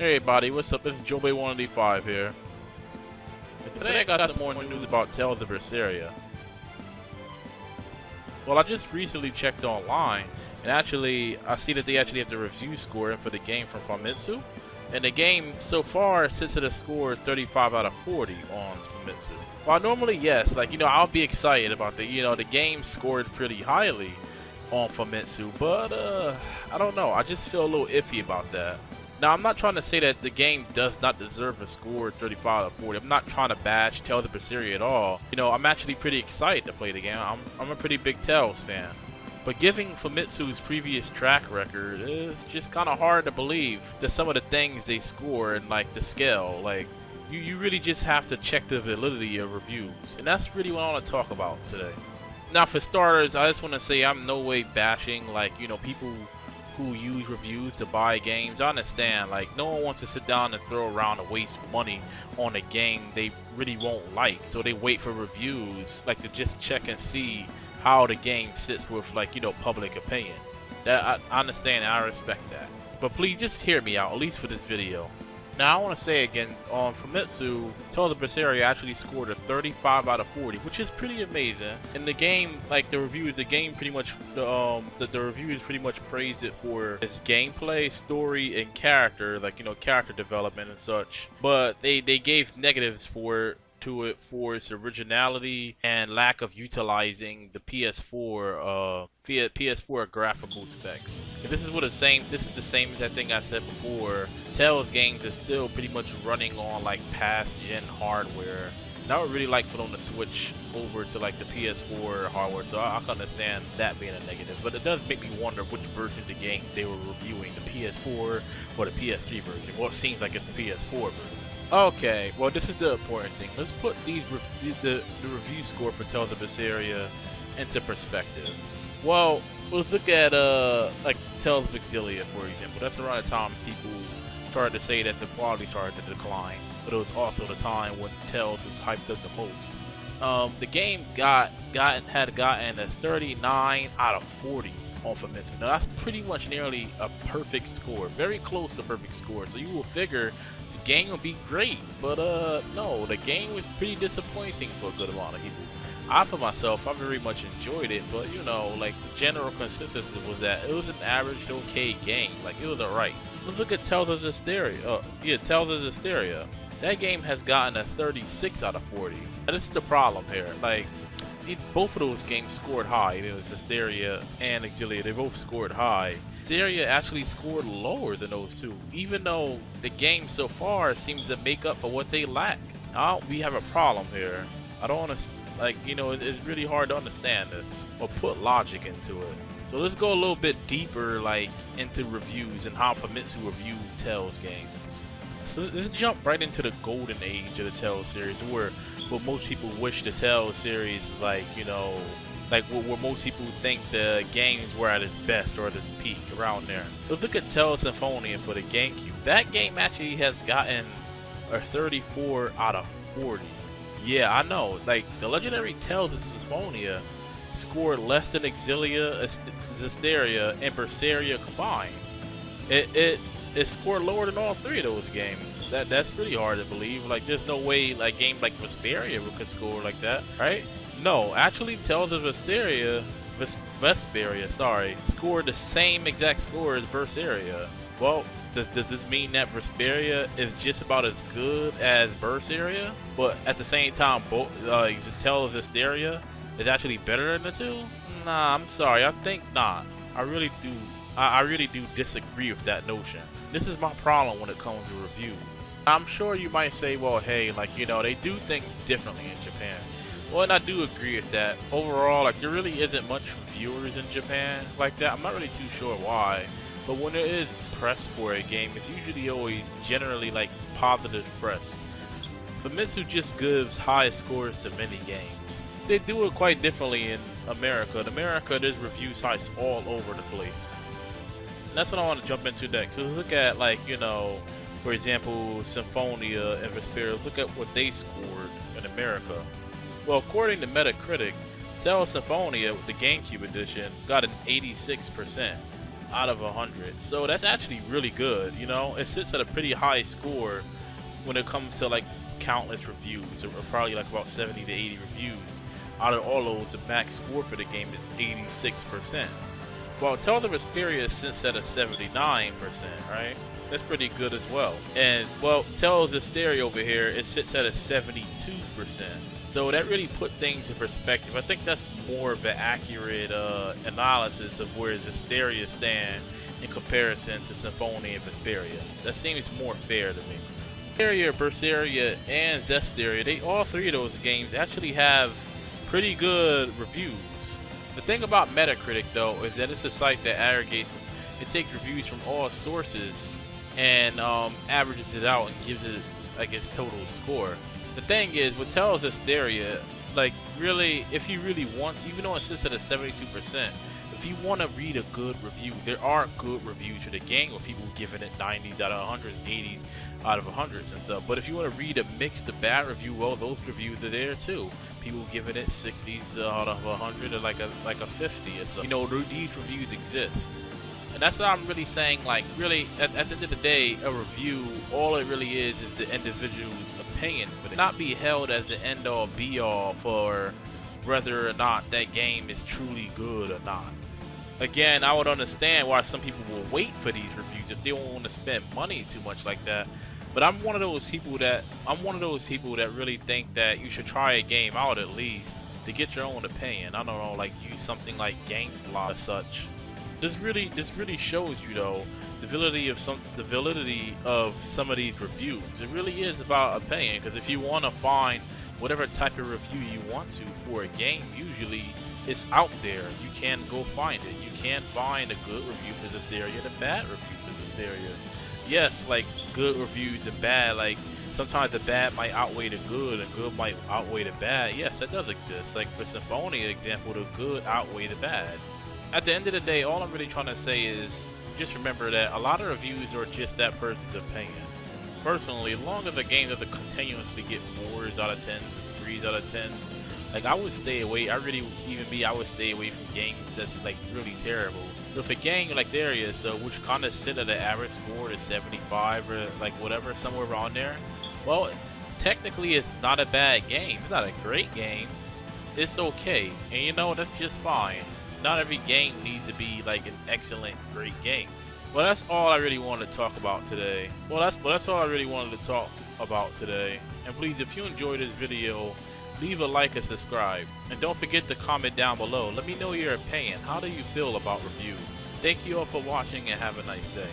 Hey everybody, what's up? This is Joe185 here. And today I got some more news about Tales of Berseria. Well, I just recently checked online, and actually, I see that they actually have the review score in for the game from Famitsu. And the game so far sits at a score 35 out of 40 on Famitsu. While normally, yes, I'll be excited about the game scored pretty highly on Famitsu, but I don't know, I just feel a little iffy about that. Now, I'm not trying to say that the game does not deserve a score 35 out of 40. I'm not trying to bash Tales of Berseria at all. I'm actually pretty excited to play the game. I'm a pretty big Tales fan. But given Famitsu's previous track record, it's just kind of hard to believe that some of the things they score and the scale, you really just have to check the validity of reviews. And that's really what I want to talk about today. Now, for starters, I just want to say I'm no way bashing people who use reviews to buy games. I understand, no one wants to sit down and throw around and waste money on a game they really won't like, so they wait for reviews to just check and see how the game sits with public opinion. That I understand and I respect that, but please just hear me out, at least for this video. Now, I want to say again, on Famitsu, Tales of Berseria actually scored a 35 out of 40, which is pretty amazing. In the game, the reviews pretty much praised it for its gameplay, story, and character, character development and such. But they gave negatives for its originality and lack of utilizing the PS4 graphical specs. This is the same as I think I said before. Tales games are still pretty much running on past gen hardware. And I would really like for them to switch over to the PS4 hardware, so I can understand that being a negative. But it does make me wonder which version of the game they were reviewing, the PS4 or the PS3 version. Well, it seems like it's the PS4 version. Okay, well, this is the important thing. Let's put the review score for Tales of Berseria into perspective. Well, let's look at Tales of Exilia, for example. That's around the time people started to say that the quality started to decline, but it was also the time when Tales was hyped up the most. The game had gotten a 39 out of 40 on Famitsu. Now that's pretty much nearly a perfect score, very close to perfect score. So you will figure the game will be great, but no, the game was pretty disappointing for a good amount of people. I, for myself, I very much enjoyed it, but the general consensus was that it was an average to okay game. It was alright. Let's look at Tales of Berseria. Tales of Berseria. That game has gotten a 36 out of 40. Now, this is the problem here. Both of those games scored high. It was Berseria and Exilia. They both scored high. Berseria actually scored lower than those two, even though the game so far seems to make up for what they lack. Now we have a problem here. I don't want to, it's really hard to understand this or put logic into it. So let's go a little bit deeper, into reviews and how Famitsu reviewed Tales games. So let's jump right into the golden age of the Tales series, where most people wish the Tales series, where most people think the games were at its best or at its peak, around there. Let's look at Tales Symphonia for the GameCube. That game actually has gotten a 34 out of 40. Yeah, I know. The legendary Tales of Symphonia scored less than Exilia, Berseria, and Berseria combined. It scored lower than all three of those games. That's pretty hard to believe. There's no way game like Vesperia could score like that, right? No, actually, Tales of Vesperia, scored the same exact score as Berseria. Well, does this mean that Vesperia is just about as good as Berseria, but at the same time, Tales of Vesperia is actually better than the two? Nah, I'm sorry, I think not. I really do disagree with that notion. This is my problem when it comes to reviews. I'm sure you might say, well, hey, they do things differently in Japan. Well, and I do agree with that. Overall, there really isn't much reviewers in Japan like that. I'm not really too sure why. But when there is press for a game, it's usually always generally positive press. Famitsu just gives high scores to many games. They do it quite differently in America. In America, there's review sites all over the place. And that's what I want to jump into next. So look at for example, Symphonia and Vesperia. Look at what they scored in America. Well, according to Metacritic, Tales Symphonia, the GameCube edition, got an 86%. out of 100. So that's actually really good. You know, it sits at a pretty high score when it comes to like countless reviews, or probably like about 70 to 80 reviews. Out of all those, the max score for the game is 86%. While Tales of Berseria sits at a 79%, right? That's pretty good as well. And well, Tales of Berseria over here, it sits at a 72%. So that really put things in perspective. I think that's more of an accurate analysis of where Zestiria stand in comparison to Symphonia and Vesperia. That seems more fair to me. Berseria, and Zestiria, all three of those games actually have pretty good reviews. The thing about Metacritic though is that it's a site that aggregates, it takes reviews from all sources and averages it out and gives it like its total score. The thing is, with Tales of Berseria, like really, if you really want, even though it sits at a 72%, if you want to read a good review, there are good reviews for the game with people giving it 90s out of 100s, 80s out of 100s and stuff. But if you want to read a mixed to bad review, well, those reviews are there too. People giving it 60s out of 100 or like a 50 or so. You know, these reviews exist. And that's what I'm really saying, like, really, at the end of the day, a review, all it really is the individual's opinion, but it not be held as the end-all, be-all for whether or not that game is truly good or not. Again, I would understand why some people will wait for these reviews if they don't want to spend money too much like that. But I'm one of those people that really think that you should try a game out at least to get your own opinion. I don't know, like use something like GameFly or such. This really shows you though the validity of some of these reviews. It really is about opinion, because if you want to find whatever type of review you want to for a game, usually it's out there. You can go find it. You can find a good review for Zestiria and a bad review for Zestiria. Yes, like good reviews and bad, like sometimes the bad might outweigh the good and good might outweigh the bad. Yes, that does exist. Like for Symphonia example, the good outweigh the bad. At the end of the day, all I'm really trying to say is just remember that a lot of reviews are just that person's opinion. Personally, as long as the game doesn't continuously get 4s out of 10s and 3s out of 10s, like I would stay away. I would stay away from games that's like really terrible. If a game like Berseria, so which kind of sit at an average score to 75 or like whatever, somewhere around there, well, technically it's not a bad game. It's not a great game. It's okay, and you know, that's just fine. Not every game needs to be like an excellent, great game. Well, that's all I really wanted to talk about today. That's all I really wanted to talk about today. And please, if you enjoyed this video, leave a like and subscribe. And don't forget to comment down below. Let me know your opinion. How do you feel about reviews? Thank you all for watching and have a nice day.